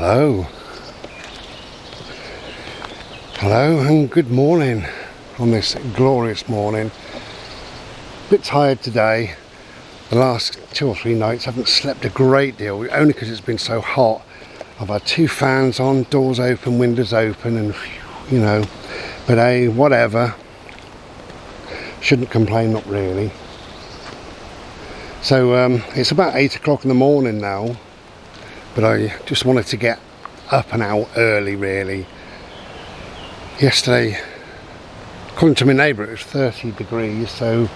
Hello and good morning on this glorious morning. A bit tired today. The last 2 or 3 nights I haven't slept a great deal, only because it's been so hot. I've had 2 fans on, doors open, windows open, and you know, but hey, whatever. Shouldn't complain, not really. So it's about 8 o'clock in the morning now, but I just wanted to get up and out early really. Yesterday, according to my neighbour, it was 30 degrees, so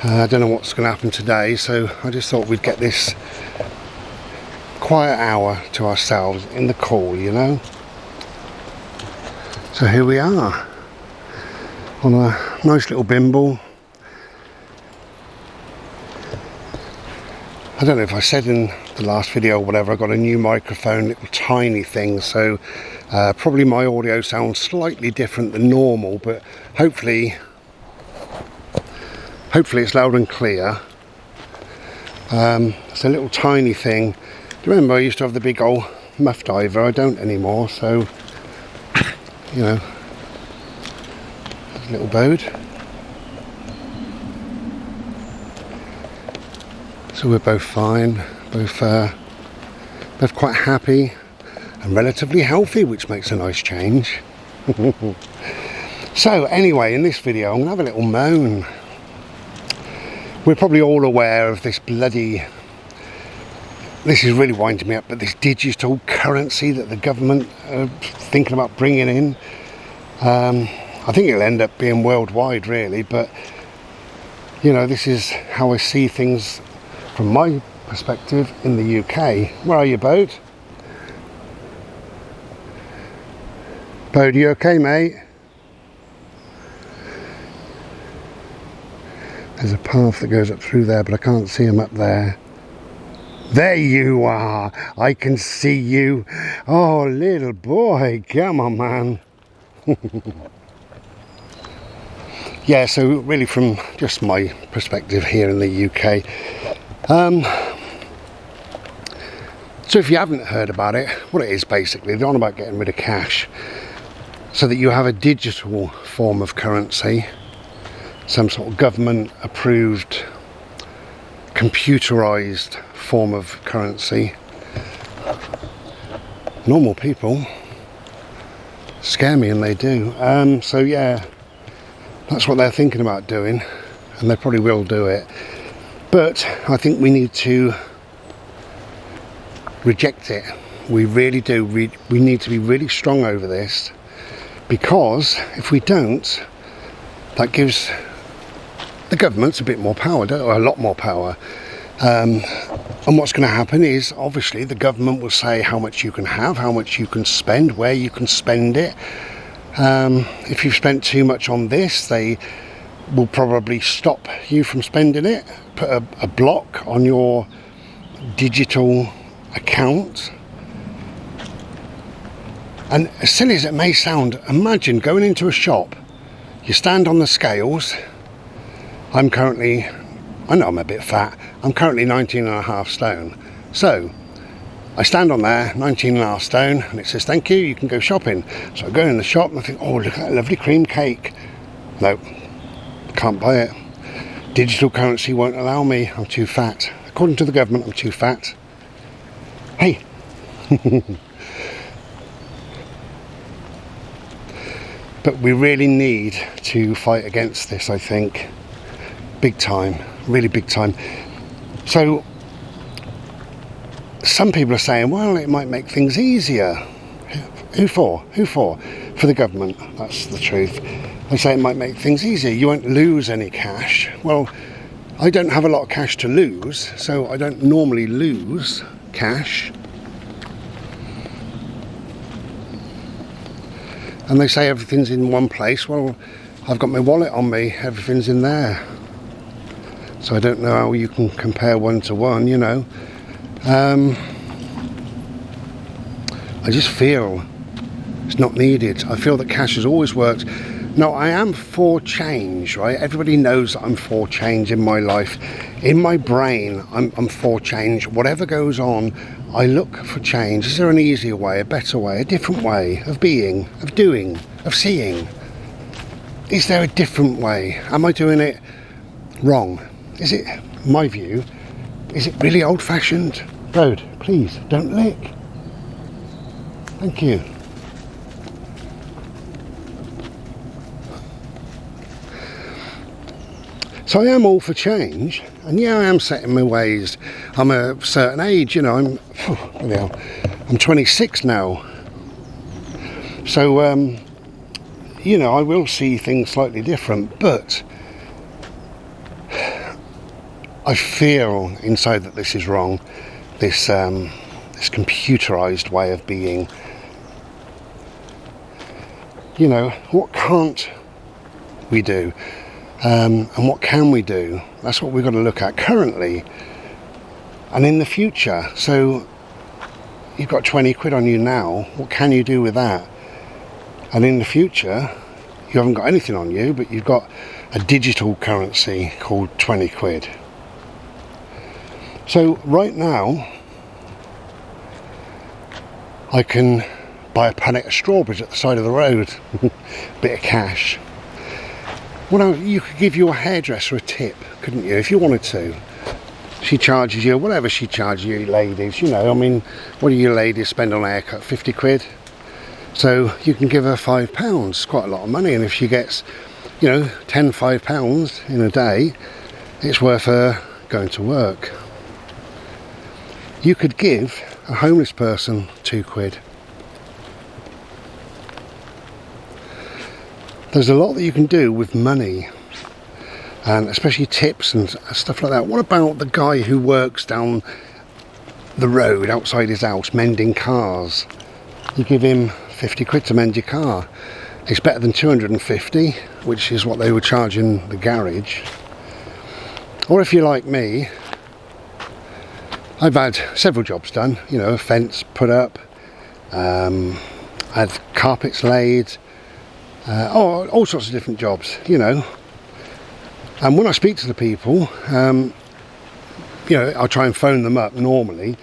I don't know what's going to happen today, so I just thought we'd get this quiet hour to ourselves in the cool, you know. So here we are on a nice little bimble. I don't know if I said in the last video or whatever, I got a new microphone, little tiny thing, so probably my audio sounds slightly different than normal, but hopefully it's loud and clear. It's a little tiny thing. Do you remember I used to have the big old muff diver? I don't anymore, so you know, little boat. So we're both fine, both quite happy and relatively healthy, which makes a nice change. So anyway, in this video I'm going to have a little moan. We're probably all aware of this bloody, this is really winding me up, but this digital currency that the government are thinking about bringing in. I think it'll end up being worldwide really, but you know, this is how I see things from my perspective in the UK. Where are you, Bode? Bode, you okay, mate? There's a path that goes up through there, but I can't see him up there. There you are! I can see you! Oh, little boy, come on, man. Yeah, so really from just my perspective here in the UK. So if you haven't heard about it, what it is basically, they're on about getting rid of cash so that you have a digital form of currency, some sort of government approved computerized form of currency. Normal people scare me, and they do. So yeah, that's what they're thinking about doing, and they probably will do it. But I think we need to reject it. We really do. We need to be really strong over this, because if we don't, that gives the governments a bit more power, or a lot more power. And what's going to happen is, obviously, the government will say how much you can have, how much you can spend, where you can spend it. If you've spent too much on this, they will probably stop you from spending it, put a block on your digital account. And as silly as it may sound, imagine going into a shop, you stand on the scales. I know I'm a bit fat, I'm currently 19.5 stone. So I stand on there, 19.5 stone, and it says thank you, you can go shopping. So I go in the shop and I think, oh, look at that lovely cream cake. Nope, can't buy it. Digital currency won't allow me, I'm too fat. According to the government, I'm too fat. Hey. But we really need to fight against this, I think. Big time, really big time. So some people are saying, well, it might make things easier. Who for? Who for? For the government, that's the truth. They say it might make things easier. You won't lose any cash. Well, I don't have a lot of cash to lose, so I don't normally lose cash. And they say everything's in one place. Well, I've got my wallet on me, everything's in there. So I don't know how you can compare one to one, you know. I just feel it's not needed. I feel that cash has always worked. No, I am for change, right? Everybody knows that I'm for change in my life. In my brain, I'm for change. Whatever goes on, I look for change. Is there an easier way, a better way, a different way of being, of doing, of seeing? Is there a different way? Am I doing it wrong? Is it, my view, is it really old-fashioned? Road, please, don't lick. Thank you. So I am all for change, and yeah, I am set in my ways. I'm a certain age, you know, I'm 26 now. So, you know, I will see things slightly different, but I feel inside that this is wrong. This computerized way of being. You know, what can't we do? And what can we do? That's what we've got to look at currently and in the future. So you've got 20 quid on you now, what can you do with that? And in the future, you haven't got anything on you, but you've got a digital currency called 20 quid. So right now, I can buy a packet of strawberries at the side of the road, bit of cash. Well, you could give your hairdresser a tip, couldn't you, if you wanted to? She charges you, whatever she charges you ladies, you know, I mean, what do you ladies spend on a haircut? 50 quid? So you can give her £5, quite a lot of money, and if she gets, you know, 10 £5 in a day, it's worth her going to work. You could give a homeless person 2 quid. There's a lot that you can do with money, and especially tips and stuff like that. What about the guy who works down the road outside his house mending cars? You give him 50 quid to mend your car. It's better than 250, which is what they were charging the garage. Or if you're like me, I've had several jobs done, you know, a fence put up, had carpets laid, all sorts of different jobs, you know. And when I speak to the people, you know, I'll try and phone them up normally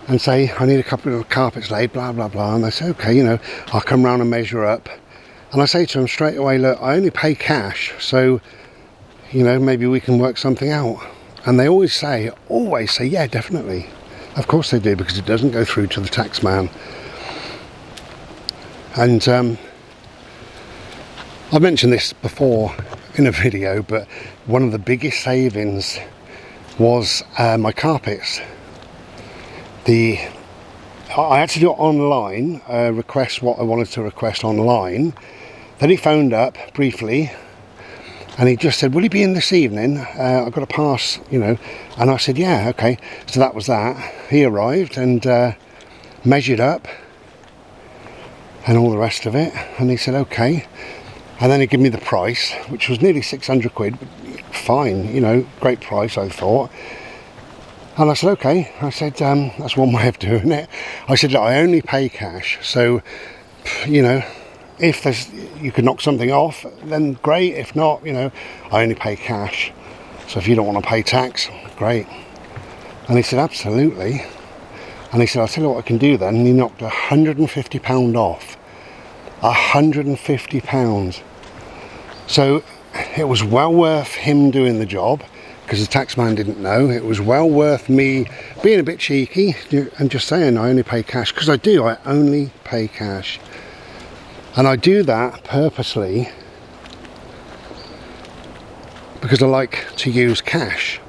and say, I need a couple of carpets laid, blah, blah, blah. And they say, okay, you know, I'll come round and measure up. And I say to them straight away, look, I only pay cash, so, you know, maybe we can work something out. And they always say, yeah, definitely. Of course they do, because it doesn't go through to the tax man. And I've mentioned this before in a video, but one of the biggest savings was my carpets. I had to do it online, request what I wanted to request online. Then he phoned up briefly and he just said, will you be in this evening? I've got to pass, you know. And I said, yeah, okay. So that was that. He arrived and measured up and all the rest of it. And he said, okay. And then he gave me the price, which was nearly 600 quid. Fine, you know, great price, I thought. And I said, okay. I said, that's one way of doing it. I said, look, I only pay cash. So, you know, if you could knock something off, then great. If not, you know, I only pay cash. So if you don't want to pay tax, great. And he said, absolutely. And he said, I'll tell you what I can do then. And he knocked £150 off. £150. So it was well worth him doing the job, because the taxman didn't know. It was well worth me being a bit cheeky and just saying I only pay cash, because I do. I only pay cash. And I do that purposely because I like to use cash.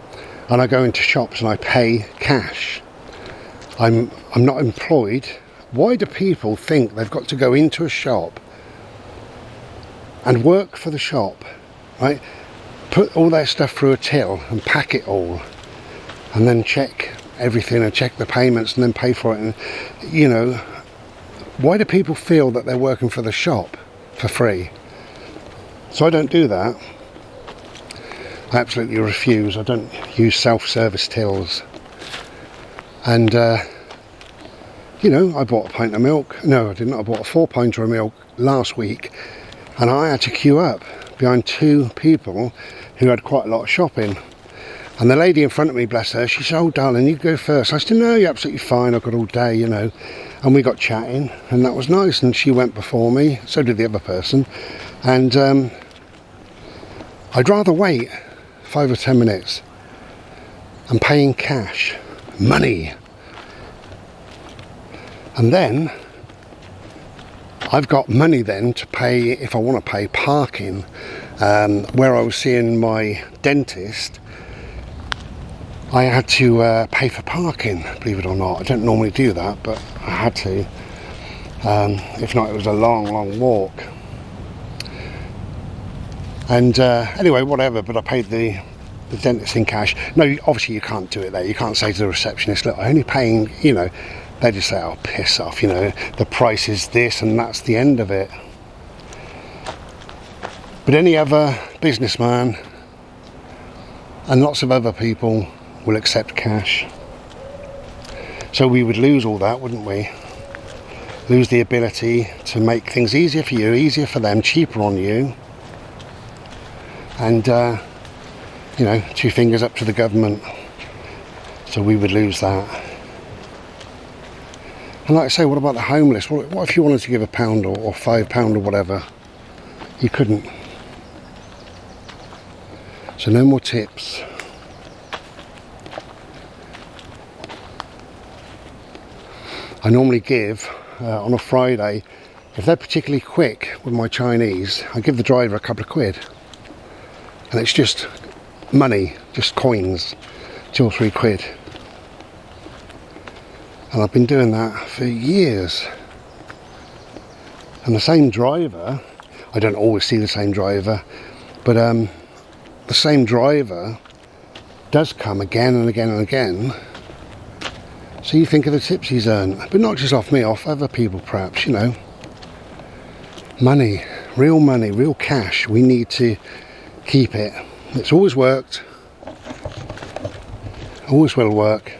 And I go into shops and I pay cash. I'm not employed. Why do people think they've got to go into a shop and work for the shop, right? Put all their stuff through a till and pack it all, and then check everything and check the payments and then pay for it. And, you know, why do people feel that they're working for the shop for free? So I don't do that. I absolutely refuse. I don't use self-service tills. And you know, I bought a pint of milk. No, I didn't. I bought a 4 pinter of milk last week, and I had to queue up behind two people who had quite a lot of shopping. And the lady in front of me, bless her, she said, "Oh darling, you go first." I said, "No, you're absolutely fine, I've got all day, you know." And we got chatting, and that was nice. And she went before me, so did the other person. And I'd rather wait 5 or 10 minutes and pay in cash, money. And then I've got money then to pay, if I want to pay, parking. Where I was seeing my dentist, I had to pay for parking, believe it or not. I don't normally do that, but I had to. If not, it was a long walk. And anyway, whatever, but I paid the dentist in cash. No, obviously you can't do it there. You can't say to the receptionist, "Look, I'm only paying," you know. They just say, "Oh, piss off, you know, the price is this," and that's the end of it. But any other businessman and lots of other people will accept cash. So we would lose all that, wouldn't we? Lose the ability to make things easier for you, easier for them, cheaper on you. And, you know, 2 fingers up to the government. So we would lose that. And like I say, what about the homeless? What if you wanted to give £1 or £5 or whatever? You couldn't. So no more tips. I normally give, on a Friday, if they're particularly quick with my Chinese, I give the driver a couple of quid. And it's just money, just coins, 2 or 3 quid. And I've been doing that for years. And the same driver, I don't always see the same driver, but the same driver does come again and again and again. So you think of the tips he's earned, but not just off me, off other people perhaps, you know. Money, real cash, we need to keep it. It's always worked, always will work.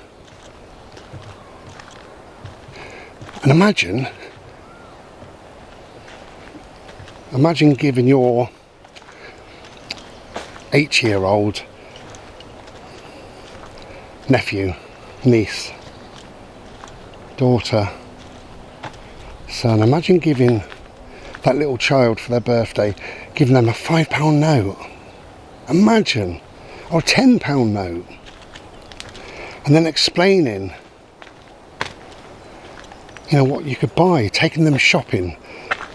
And imagine giving your 8-year-old nephew, niece, daughter, son, imagine giving that little child for their birthday, giving them a £5 note. Imagine, or a £10 note. And then explaining, you know, what you could buy, taking them shopping,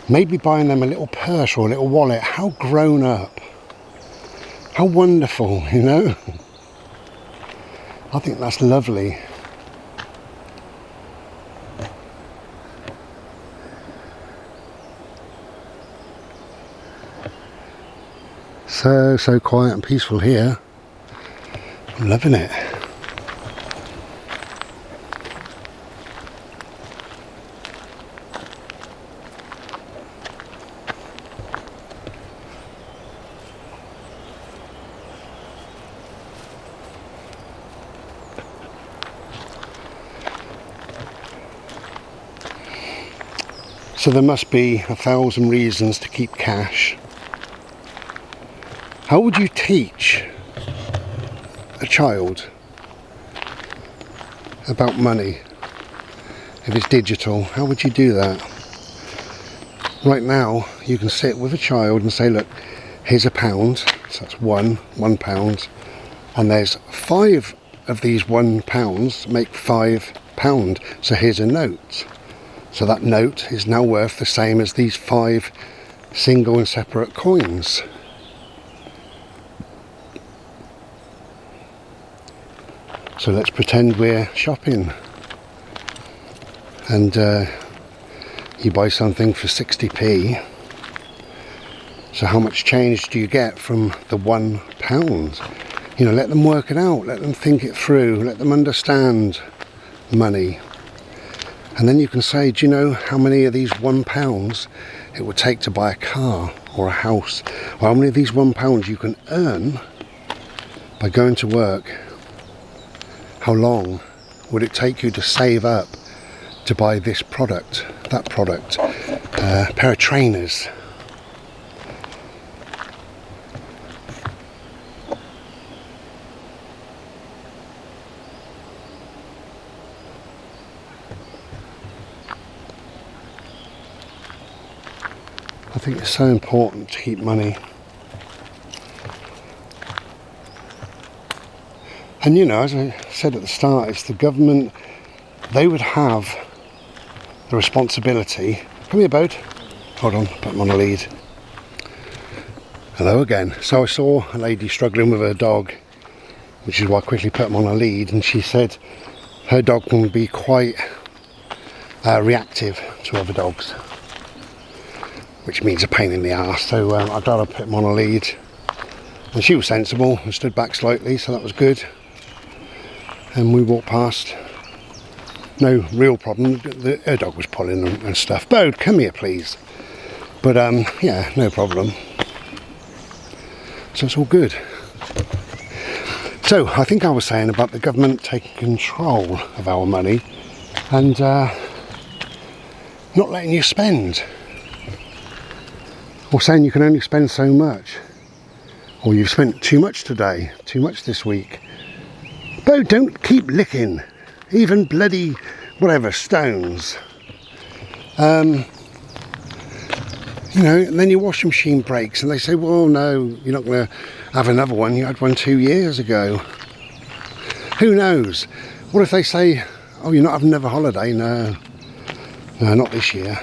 maybe buying them a little purse or a little wallet. How grown up, how wonderful, you know. I think that's lovely. So quiet and peaceful here. I'm loving it. So there must be 1,000 reasons to keep cash. How would you teach a child about money if it's digital? How would you do that? Right now you can sit with a child and say, look, here's £1, so that's £1, and there's 5 of these £1 make £5, so here's a note. So that note is now worth the same as these 5 single and separate coins. So let's pretend we're shopping and you buy something for 60p. So how much change do you get from the £1? You know, let them work it out, let them think it through, let them understand money. And then you can say, do you know how many of these £1 it would take to buy a car or a house? Or how many of these £1 you can earn by going to work? How long would it take you to save up to buy this product, that product, a pair of trainers? think it's so important to keep money. And you know, as I said at the start, it's the government, they would have the responsibility. Come here, Bode. Hold on, put them on a lead. Hello again. So I saw a lady struggling with her dog, which is why I quickly put them on a lead, and she said her dog can be quite reactive to other dogs, which means a pain in the arse. So I'm glad I put them on a lead. And she was sensible and stood back slightly, so that was good. And we walked past. No real problem. Her dog was pulling and stuff. Bode, come here, please. But yeah, no problem. So it's all good. So I think I was saying about the government taking control of our money and not letting you spend, or saying you can only spend so much, or you've spent too much today, too much this week. But don't keep licking, even bloody whatever stones. You know, and then your washing machine breaks and they say, well, no, you're not going to have another one. You had one 2 years ago. Who knows? What if they say, oh, you're not having another holiday? No, no, not this year.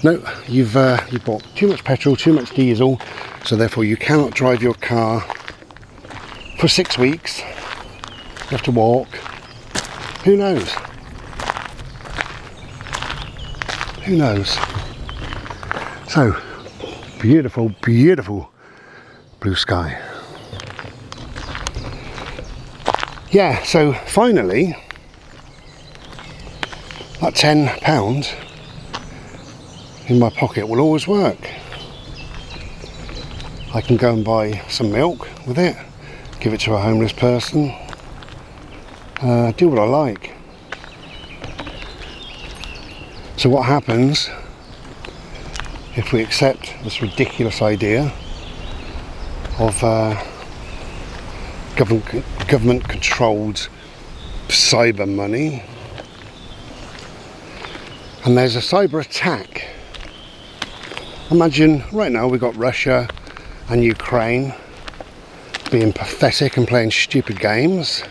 No, you've bought too much petrol, too much diesel, so therefore you cannot drive your car for 6 weeks. You have to walk. Who knows? Who knows? So, beautiful, beautiful blue sky. Yeah, so finally, that £10 in my pocket will always work. I can go and buy some milk with it, give it to a homeless person, do what I like. So what happens if we accept this ridiculous idea of government controlled cyber money, and there's a cyber attack? Imagine right now we've got Russia and Ukraine being pathetic and playing stupid games.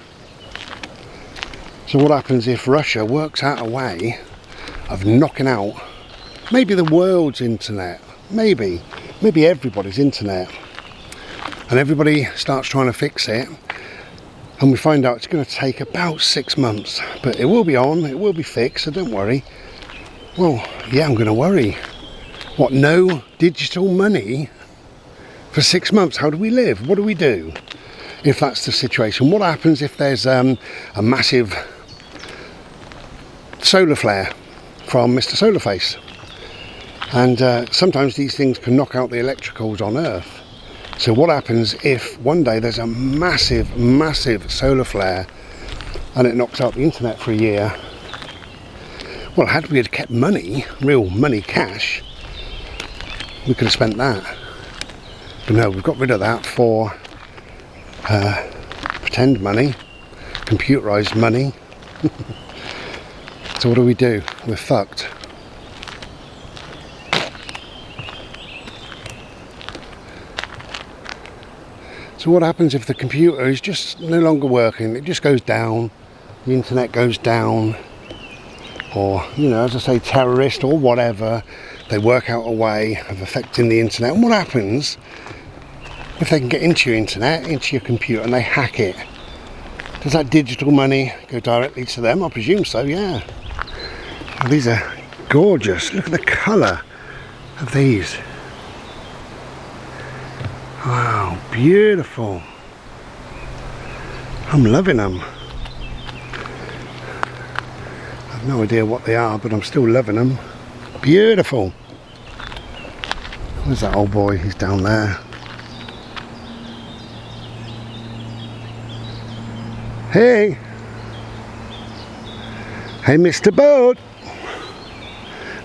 So what happens if Russia works out a way of knocking out maybe the world's internet, maybe everybody's internet, and everybody starts trying to fix it, and we find out it's going to take about 6 months, but it will be on, it will be fixed, so don't worry. Well, yeah, I'm going to worry. What, no digital money for 6 months? How do we live? What do we do if that's the situation? What happens if there's a massive solar flare from Mr. Solarface? And sometimes these things can knock out the electricals on Earth. So what happens if one day there's a massive, massive solar flare and it knocks out the internet for a year? Well, had we had kept money, real money, cash, we could have spent that. But no, we've got rid of that for pretend money, computerized money. So what do? We're fucked. So what happens if the computer is just no longer working? It just goes down, the internet goes down, or, you know, as I say, terrorists or whatever, they work out a way of affecting the internet. And what happens if they can get into your internet, into your computer, and they hack it? Does that digital money go directly to them? I presume so, yeah. Oh, these are gorgeous. Look at the colour of these. Wow, beautiful. I'm loving them. I've no idea what they are, but I'm still loving them. Beautiful. Where's that old boy? He's down there. Hey. Hey, Mr. Boat.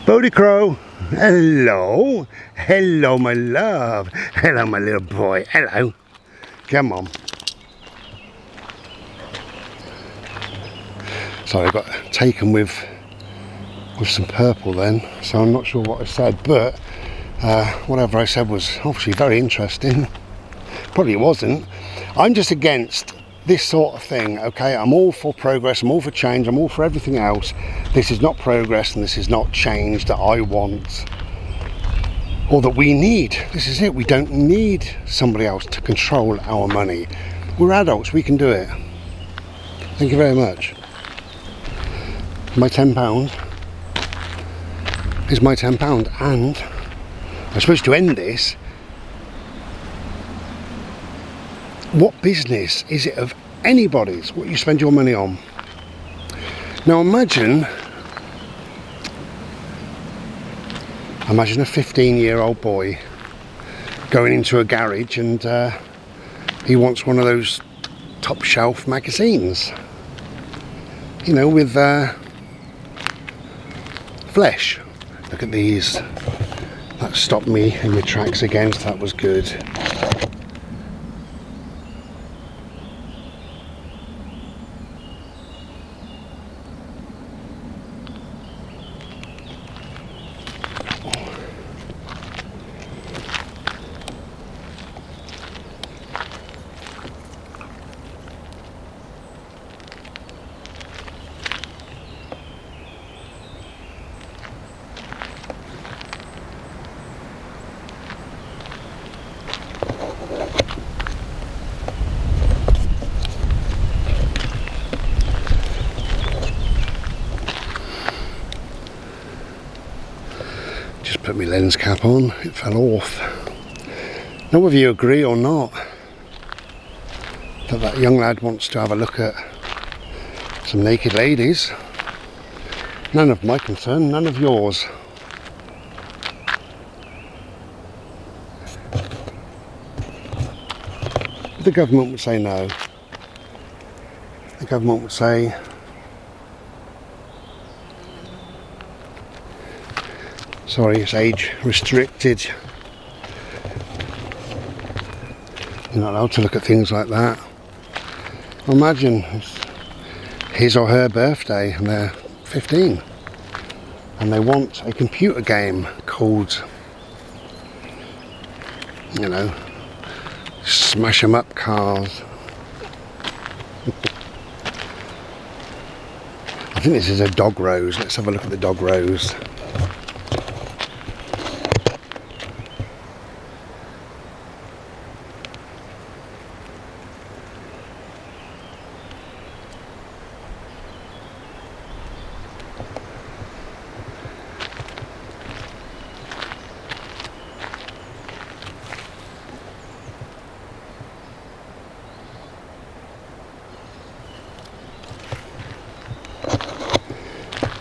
Bodie Crow. Hello. Hello, my love. Hello, my little boy. Hello. Come on. Sorry, I got taken with with some purple then, so I'm not sure what I said, but whatever I said was obviously very interesting. Probably it wasn't. I'm just against this sort of thing, okay? I'm all for progress, I'm all for change, I'm all for everything else. This is not progress and this is not change that I want or that we need. This is it. We don't need somebody else to control our money. We're adults, we can do it. Thank you very much. My £10 is my £10, and I'm supposed to end this. What business is it of anybody's what you spend your money on? Now imagine a 15-year-old boy going into a garage and he wants one of those top shelf magazines, you know, with flesh. Look at these. That stopped me in my tracks again, so that was good. Just put my lens cap on, it fell off. Now whether you agree or not that young lad wants to have a look at some naked ladies, none of my concern, none of yours. The government would say no. The government would say sorry, it's age restricted. You're not allowed to look at things like that. Imagine it's his or her birthday and they're 15 and they want a computer game called, you know, Smash 'em Up Cars. I think this is a dog rose. Let's have a look at the dog rose.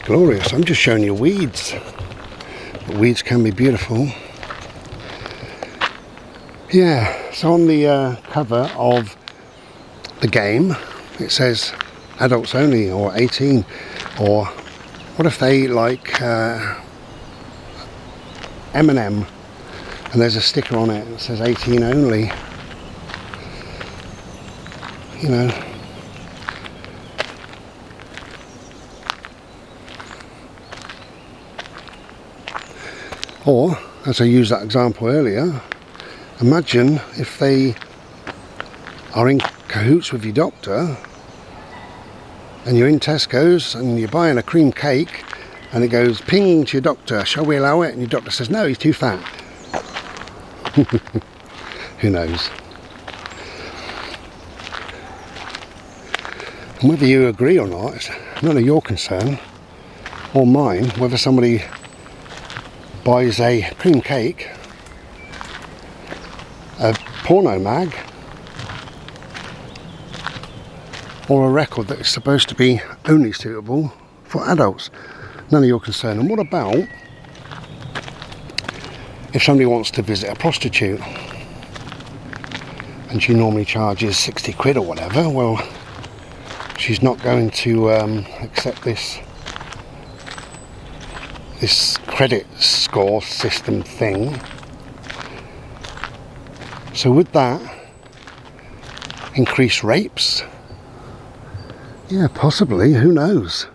Glorious. I'm just showing you weeds. But weeds can be beautiful. Yeah, so on the cover of the game it says adults only or 18, or what if they like M&M and there's a sticker on it that says 18 only, you know. Or, as I used that example earlier, imagine if they are in cahoots with your doctor and you're in Tesco's and you're buying a cream cake and it goes ping to your doctor, shall we allow it? And your doctor says, no, he's too fat. Who knows? And whether you agree or not, it's none of your concern or mine, whether somebody buys a cream cake, a porno mag, or a record that is supposed to be only suitable for adults. None of your concern. And what about if somebody wants to visit a prostitute and she normally charges 60 quid or whatever? Well, she's not going to accept this credit score system thing. So would that increase rapes? Yeah, possibly. Who knows?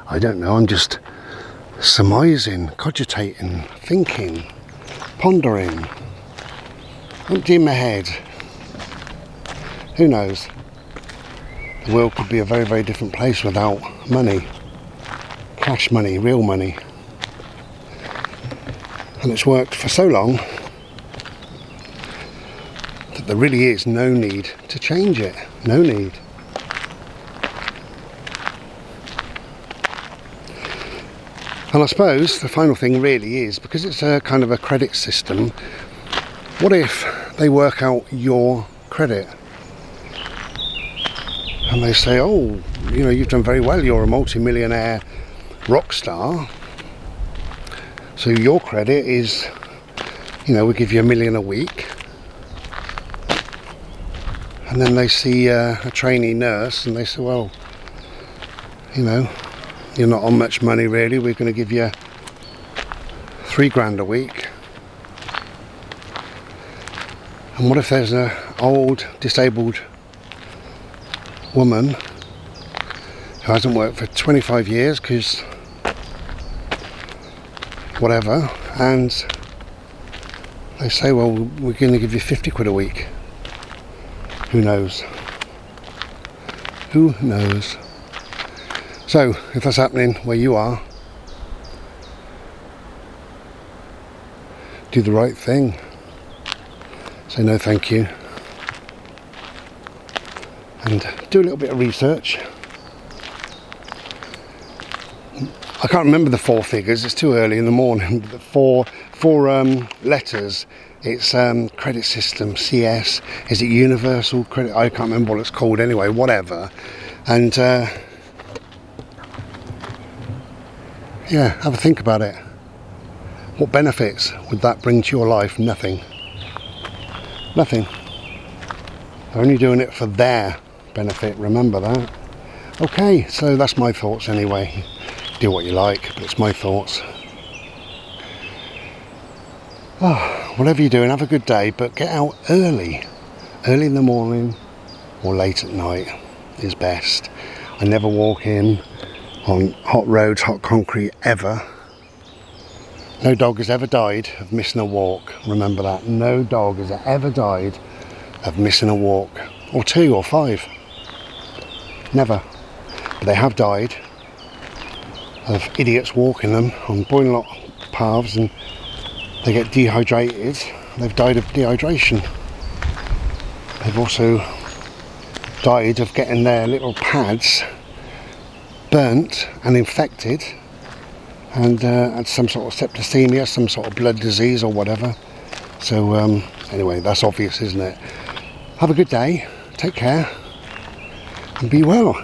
I don't know. I'm just surmising, cogitating, thinking, pondering, emptying my head. Who knows? The world could be a very, very different place without money. Cash money, real money. And it's worked for so long that there really is no need to change it. No need. And I suppose the final thing really is, because it's a kind of a credit system, what if they work out your credit? And they say, oh, you know, you've done very well, you're a multi-millionaire rock star, so your credit is, you know, we give you $1 million a week. And then they see a trainee nurse and they say, well, you know, you're not on much money really, we're going to give you $3,000 a week. And what if there's an old disabled woman who hasn't worked for 25 years because whatever, and they say, well, we're going to give you 50 quid a week. Who knows? Who knows? So, if that's happening where you are, do the right thing. Say no thank you. And do a little bit of research. I can't remember the 4 figures, it's too early in the morning. The four letters. It's credit system, CS. Is it universal credit? I can't remember what it's called anyway, whatever. And yeah, have a think about it. What benefits would that bring to your life? Nothing. Nothing. They're only doing it for their benefit, remember that. Okay, so that's my thoughts anyway. Do what you like, but it's my thoughts. Oh, whatever you're doing, have a good day, but get out early. Early in the morning or late at night is best. I never walk in on hot roads, hot concrete, ever. No dog has ever died of missing a walk. Remember that. No dog has ever died of missing a walk. Or 2 or 5. Never. But they have died of idiots walking them on boiling hot paths, and they get dehydrated. They've died of dehydration. They've also died of getting their little pads burnt and infected, and had some sort of septicemia, some sort of blood disease or whatever. So anyway, that's obvious, isn't it? Have a good day, take care, and be well.